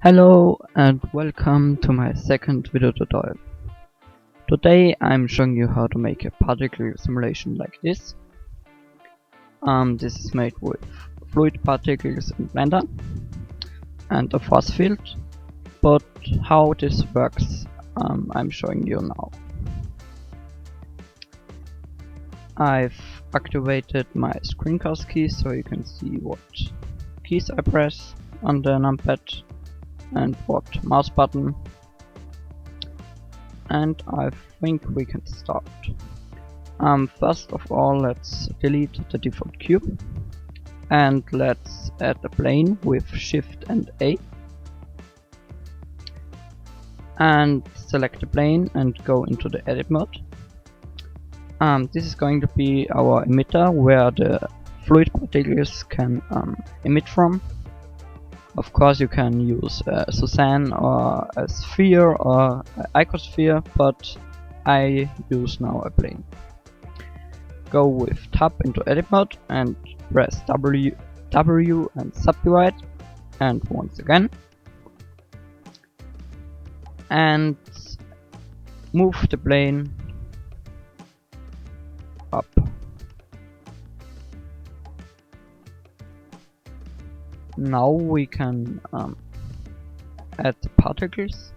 Hello and welcome to my second video tutorial. Today I'm showing you how to make a particle simulation like this. This is made with fluid particles in Blender and a force field, but how this works I'm showing you now. I've activated my screencast keys so you can see what keys I press on the numpad and what mouse button, and I think we can start. First of all, let's delete the default cube and let's add a plane with Shift and A, and select the plane and go into the edit mode. This is going to be our emitter where the fluid particles can emit from. Of course you can use Suzanne or a sphere or an icosphere, but I use now a plane. Go with tab into edit mode and press W and subdivide, and once again, and move the plane up. Now we can add the particles,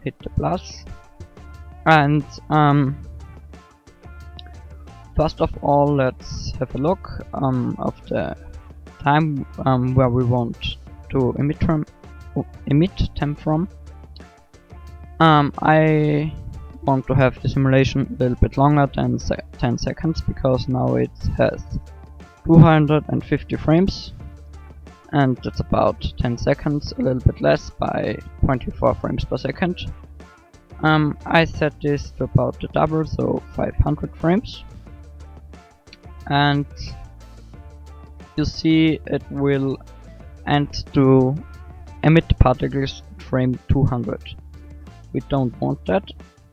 hit the plus, and first of all let's have a look of the time where we want to emit them from. I want to have the simulation a little bit longer than 10 seconds because now it has 250 frames, and that's about 10 seconds, a little bit less by 24 frames per second. I set this to about the double, so 500 frames, and you see it will end to emit particles at frame 200. We don't want that,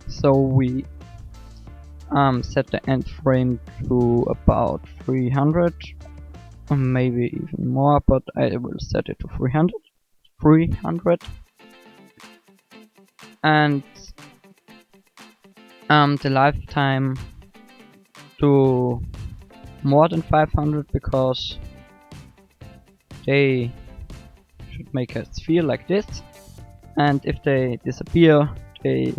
so we set the end frame to about 300, or maybe even more, but I will set it to 300, and the lifetime to more than 500 because they should make a sphere like this, and if they disappear, the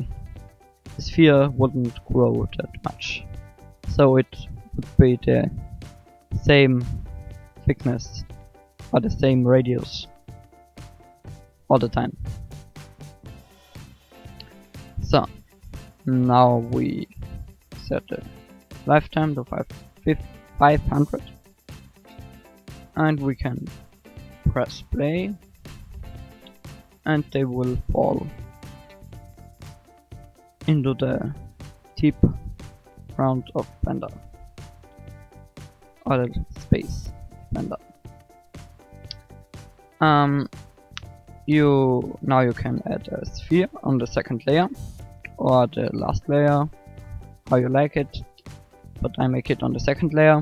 sphere wouldn't grow that much, so it would be the same thickness or the same radius all the time. So now we set the lifetime to 500, and we can press play and they will fall into the deep round of Blender, or the space Blender. Now you can add a sphere on the second layer or the last layer, how you like it, but I make it on the second layer.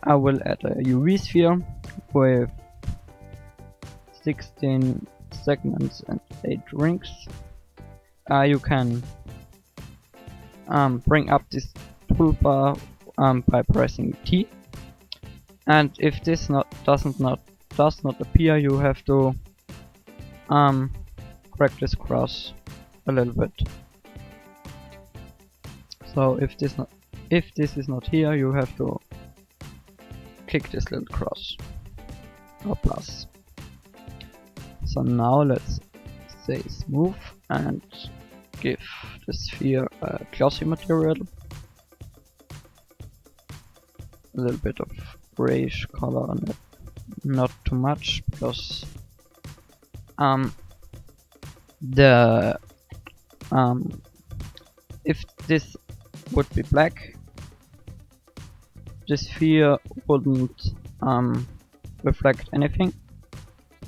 I will add a UV sphere with 16 segments and 8 rings. You can bring up this toolbar by pressing T, and if this does not appear, you have to drag this cross a little bit. So if this is not here, you have to click this little cross or plus. So now let's say smooth and give the sphere a glossy material, a little bit of grayish color on it, not too much, because if this would be black, the sphere wouldn't reflect anything,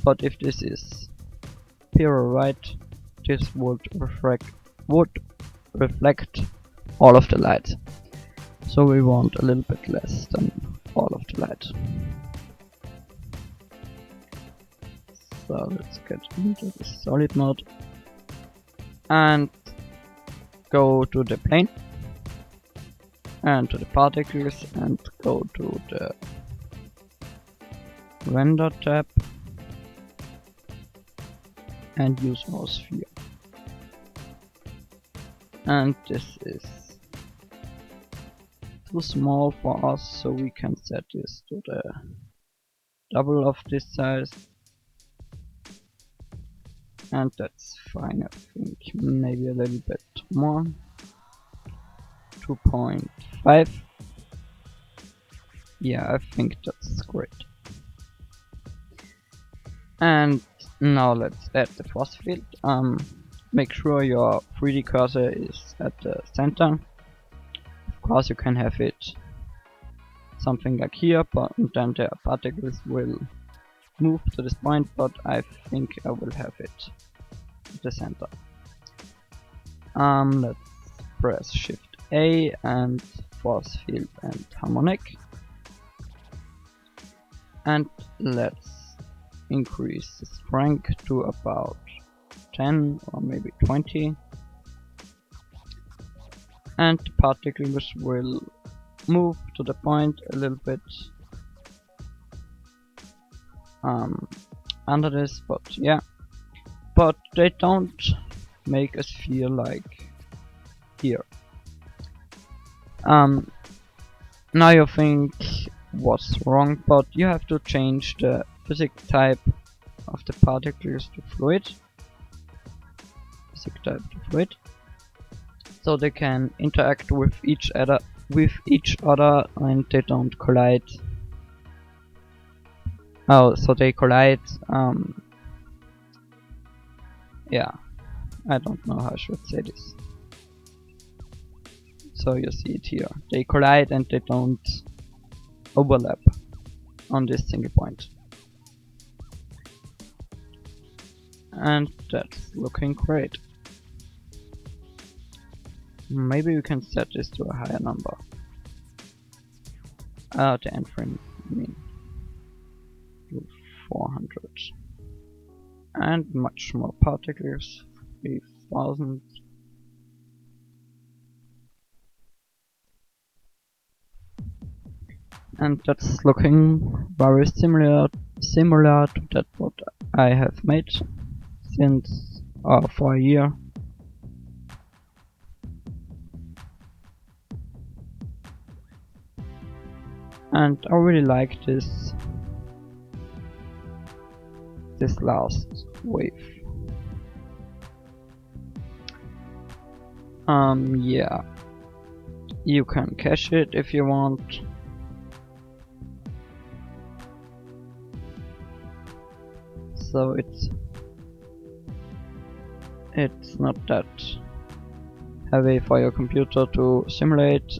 but if this is pure white, this would reflect all of the light. So we want a little bit less than all of the light. So let's get into the solid mode and go to the plane and to the particles and go to the render tab and use our sphere. And this is too small for us, so we can set this to the double of this size. And that's fine, I think. Maybe a little bit more. 2.5. Yeah, I think that's great. And now let's add the force field. Make sure your 3D cursor is at the center. Of course you can have it something like here, but then the particles will move to this point, but I think I will have it at the center. Let's press Shift A and force field and harmonic. And let's increase the strength to about 10 or maybe 20. And the particles will move to the point a little bit under this, but yeah. But they don't make us feel like here. Now you think what's wrong, but you have to change the physics type of the particles to fluid. Physics type to fluid. So they can interact with each other and they don't collide. Oh, so they collide. Yeah, I don't know how I should say this. So you see it here. They collide and they don't overlap on this single point. And that's looking great. Maybe we can set this to a higher number. The end frame, I mean. 400. And much more particles. 3000. And that's looking very similar to that what I have made since for a year. And I really like this last wave. Yeah, you can cache it if you want. So it's not that heavy for your computer to simulate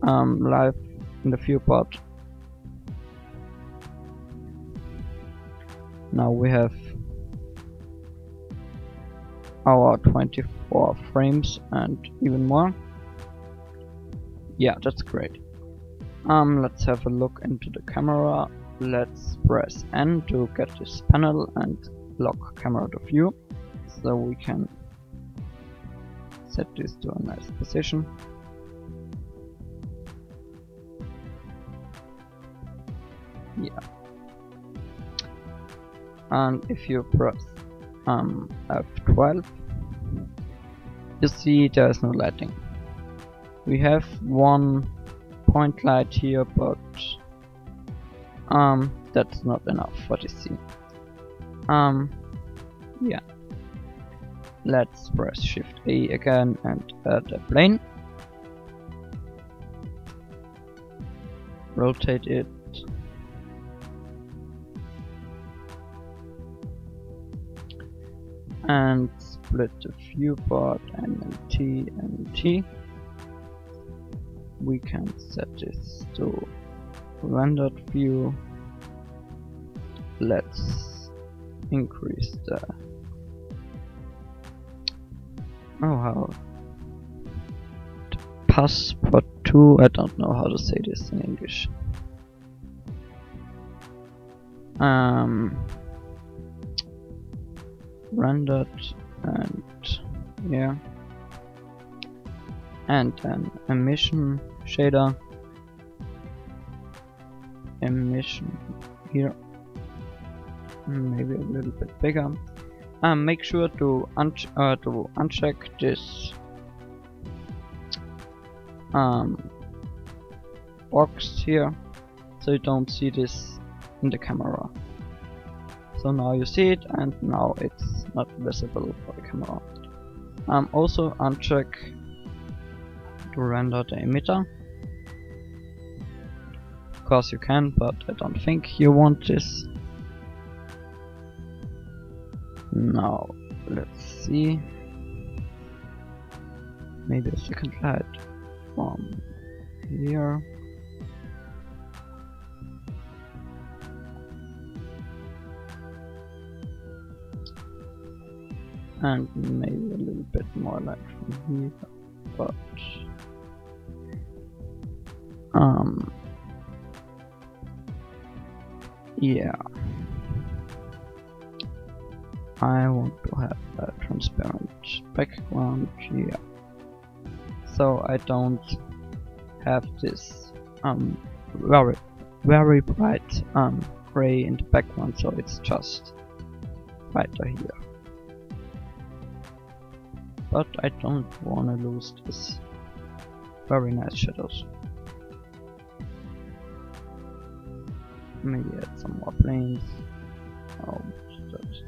live in the viewport. Now we have our 24 frames and even more. Yeah, that's great. Let's have a look into the camera. Let's press N to get this panel and lock camera to view, so we can set this to a nice position. Yeah. And if you press F12, you see there's no lighting. We have one point light here, but that's not enough for this scene. Yeah. Let's press Shift A again and add a plane. Rotate it. And split the viewport NLT and T. We can set this to rendered view. Let's increase the passport 2. I don't know how to say this in English. rendered, and yeah, and an emission shader, emission here, maybe a little bit bigger. Make sure to uncheck this box here, so you don't see this in the camera. So now you see it, and now it's not visible for the camera. Also uncheck to render the emitter. Of course you can, but I don't think you want this. Now let's see. Maybe a second light from here. And maybe a little bit more light from here, but yeah, I want to have a transparent background here, so I don't have this very bright gray in the background, so it's just brighter here. But I don't wanna lose this very nice shadows. Maybe add some more planes. Oh, what's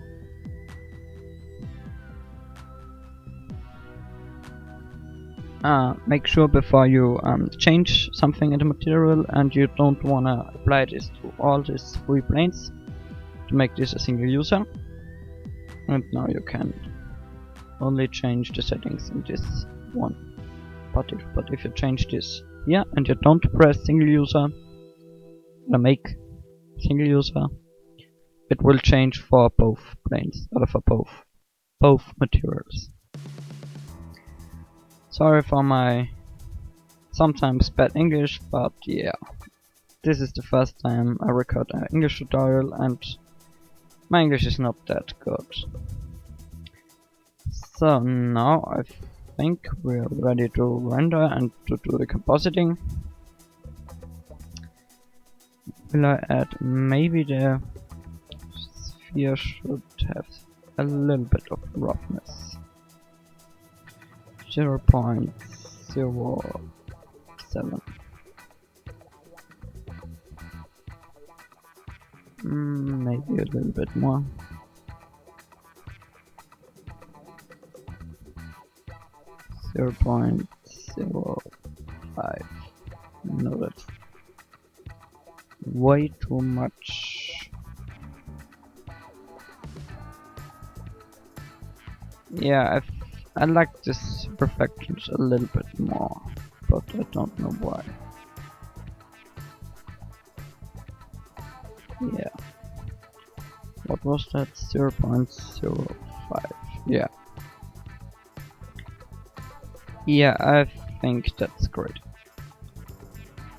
that? Make sure before you change something in the material, and you don't wanna apply this to all these 3 planes to make this a single user. And now you can only change the settings in this one particle. But if you change this here and you don't press single user, make single user, it will change for both planes, or for both materials. Sorry for my sometimes bad English, but yeah, this is the first time I record an English tutorial and my English is not that good. So now I think we're ready to render and to do the compositing. Will I add maybe the sphere should have a little bit of roughness. 0.07. Maybe a little bit more. 0.05. No, that's way too much. Yeah, I like this reflections a little bit more, but I don't know why. Yeah. What was that? 0.05. Yeah. Yeah, I think that's great.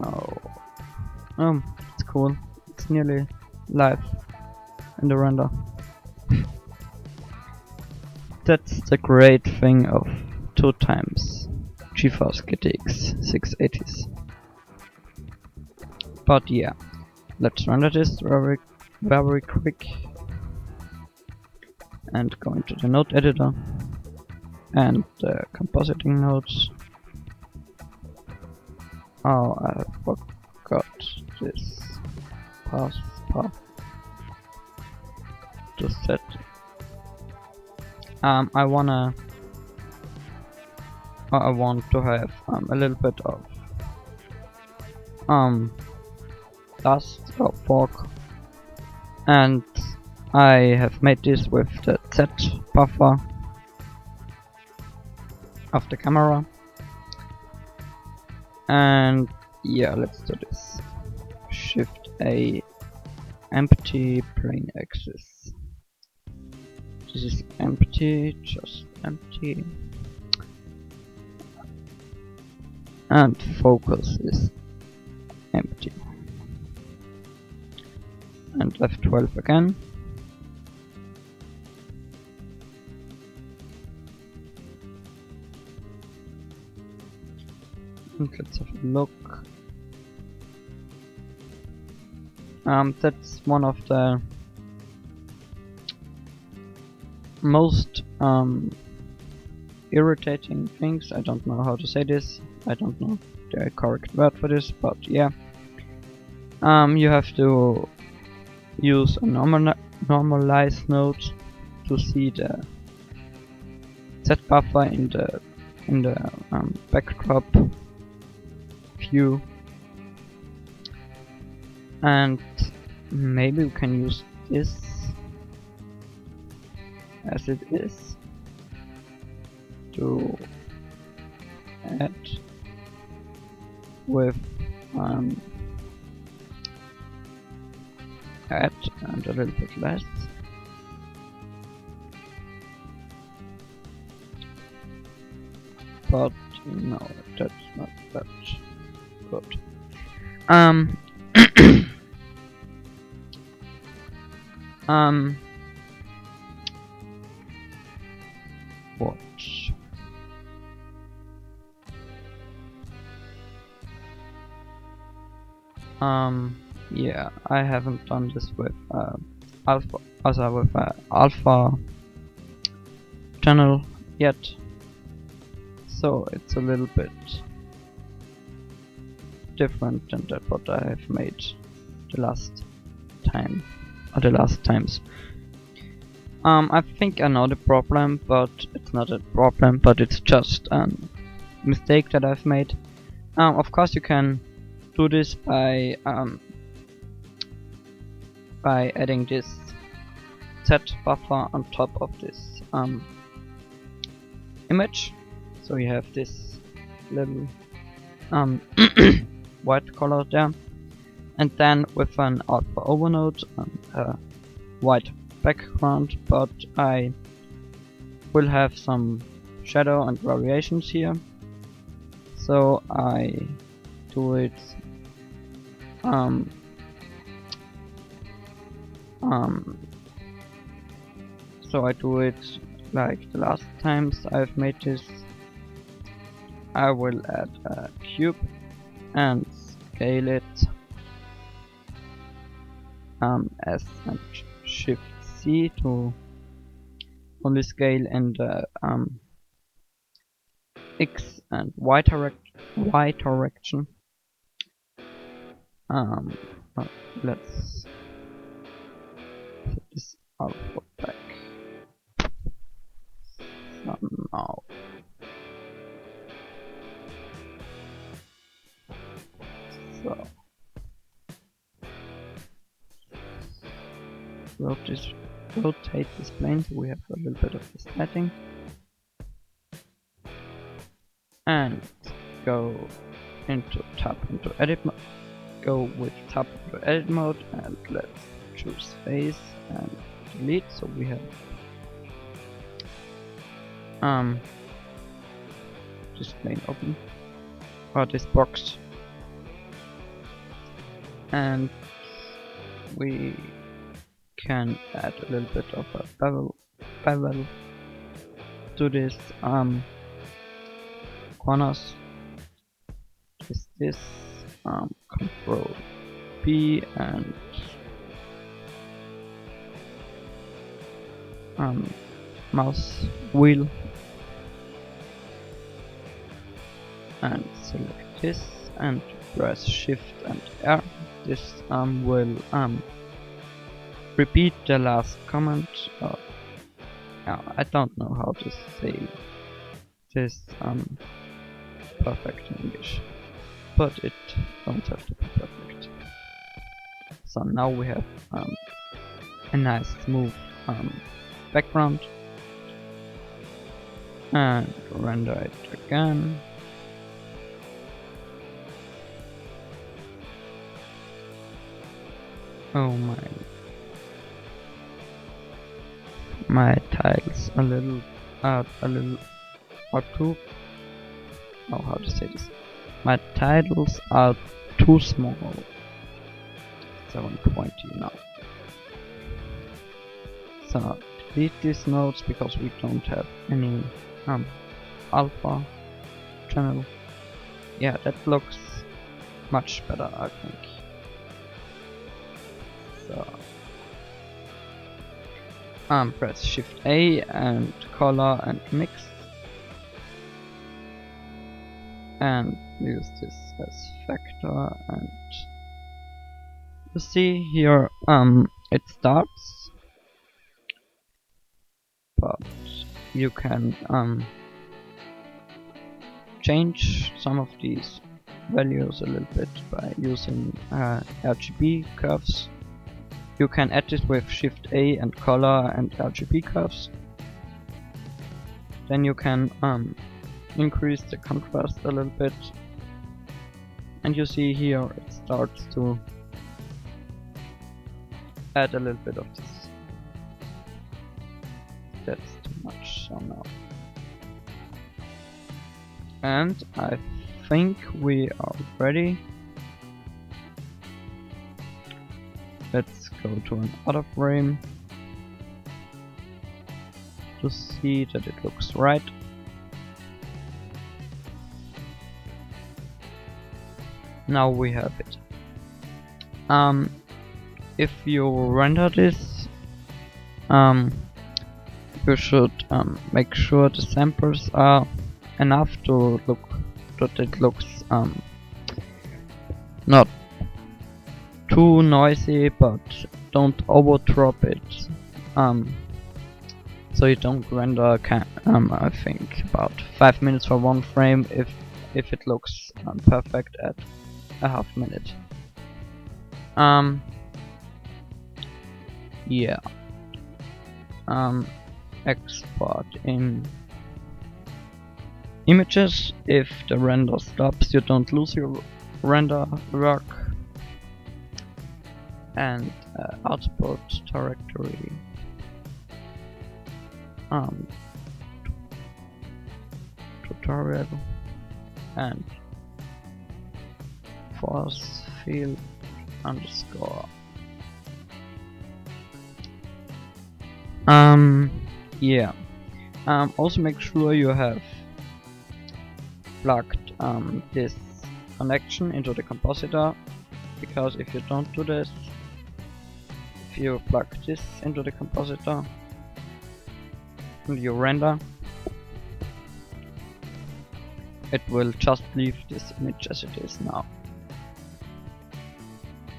Oh, it's cool. It's nearly live in the render. That's the great thing of 2 times GeForce GTX 680s. But yeah, let's render this very quick and go into the node editor and the compositing nodes. Oh, I forgot this path to set. I want to have a little bit of dust or fog, and I have made this with the Z buffer of the camera. And yeah, let's do this. Shift A, empty plane axis. This is empty, just empty. And focus is empty. And F12 again. And let's have a look. That's one of the most irritating things. I don't know how to say this. I don't know the correct word for this, but yeah. You have to use a normalize node to see the Z buffer in the backdrop view, and maybe we can use this as it is to add with add and a little bit less. But no, that's not that good. What? Yeah, I haven't done this with alpha, with alpha channel yet, so it's a little bit different than that what I have made the last time or the last times. I think I know the problem, but it's not a problem, but it's just a mistake that I've made. Of course, you can do this by adding this Z buffer on top of this image. So you have this little white color there, and then with an alpha overnode and a white background, but I will have some shadow and variations here, so I do it so I do it like the last times I've made this. I will add a cube and scale it S and Shift C to only scale in the X and Y direction. Let's put this alpha back somehow. So rotate this plane so we have a little bit of this lighting, and go into tab into edit mode. Go with tab into edit mode, and let's choose face and delete, so we have this plane open, or this box, and we can add a little bit of a bevel to this corners. This Control P and mouse wheel, and select this and press Shift and R. This will repeat the last comment. I don't know how to say this perfect in English, but it don't have to be perfect. So now we have a nice smooth background, and render it again. Oh my tiles a little or too, oh, how to say this, my titles are too small. 720 now. So delete these nodes because we don't have any alpha channel, Yeah, that looks much better, I think. So press Shift A and color and mix, and use this as factor, and you see here it starts, but you can change some of these values a little bit by using RGB curves. You can add this with Shift A and color and RGB curves. Then you can increase the contrast a little bit, and you see here it starts to add a little bit of this. That's too much, so now. And I think we are ready. Let's go to another frame to see that it looks right. Now we have it. If you render this, you should make sure the samples are enough to look that it looks not too noisy, but don't overdrop it. So you don't render I think about 5 minutes for one frame if it looks perfect at a half minute. Yeah. Export in images. If the render stops, you don't lose your render work. And output directory. Tutorial and force field underscore. Yeah. Also make sure you have plugged this connection into the compositor, because if you don't do this, if you plug this into the compositor and you render, it will just leave this image as it is now.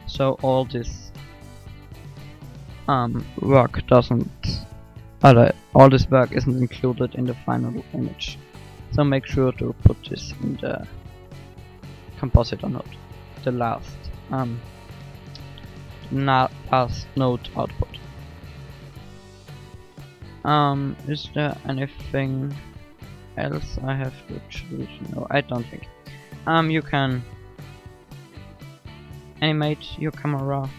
So all this work doesn't, all this work isn't included in the final image. So make sure to put this in the compositor node, the last node output. Is there anything else I have to choose? No, I don't think. You can animate your camera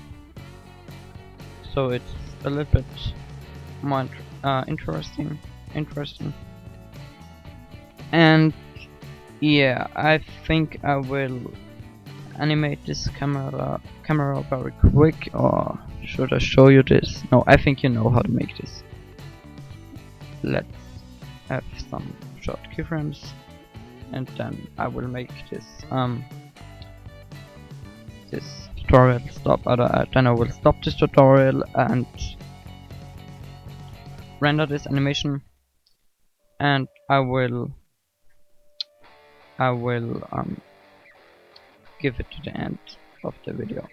so it's a little bit more interesting. And yeah, I think I will animate this camera very quick, or should I show you this? No, I think you know how to make this. Let's have some short keyframes, and then I will make this this tutorial stop. Then I will stop this tutorial and render this animation, and I will give it to the end of the video.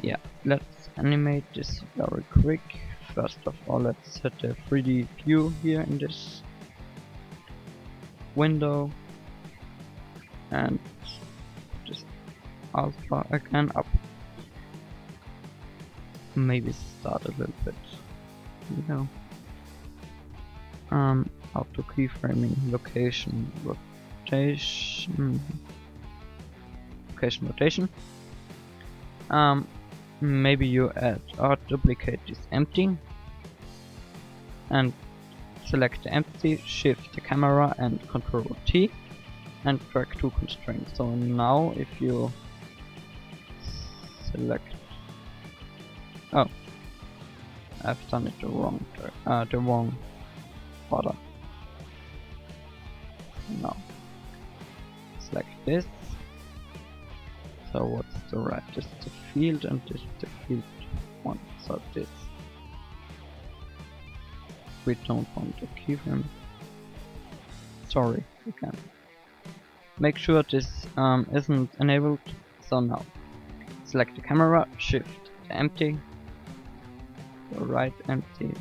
Yeah, let's animate this very quick. First of all, let's set the 3D view here in this window, and this alpha again up. Maybe start a little bit, you know. Auto keyframing, location rotation. Maybe you add or duplicate this empty, and select the empty, shift the camera and Ctrl T and drag two constraints. So now if you select, oh, I've done it the wrong order. No. like this. So what's the right? This is the field and this is the field one. So this. We don't want to keep him. Sorry, we can. Make sure this isn't enabled. So now, select the camera, shift empty, the right empty,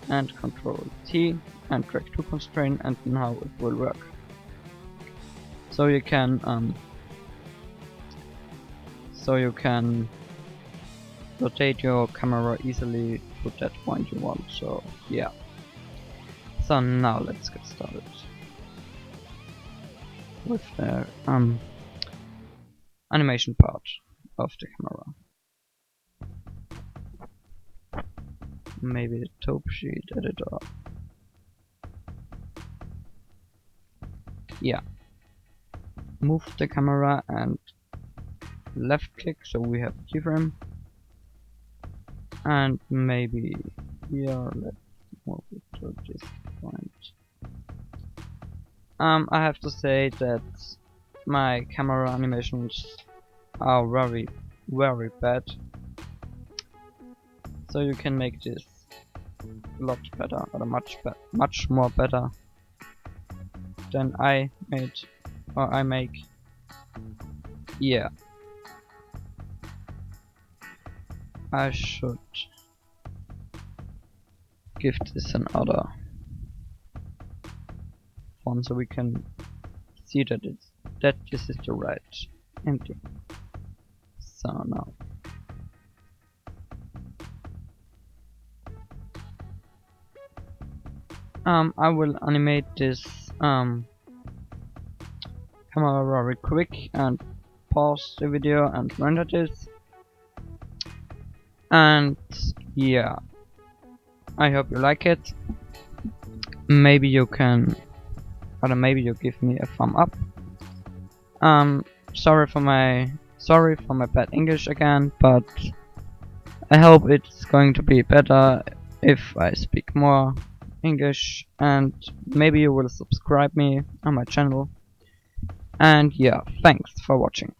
and Control T, and drag to constraint, and now it will work. So you can rotate your camera easily to that point you want. So yeah. So now let's get started with the animation part of the camera. Maybe the top sheet editor. Yeah. Move the camera and left click so we have a keyframe. And maybe here let's move it to this point. I have to say that my camera animations are very bad. So you can make this a lot better, or much more better than I made, or I make. Yeah. I should give this another font so we can see that this is the right empty. So now I will animate this camera very quick and pause the video and render this. And yeah, I hope you like it. Maybe you can, or maybe you give me a thumb up. Sorry for my bad English again, but I hope it's going to be better if I speak more English, and maybe you will subscribe me on my channel. And yeah, thanks for watching.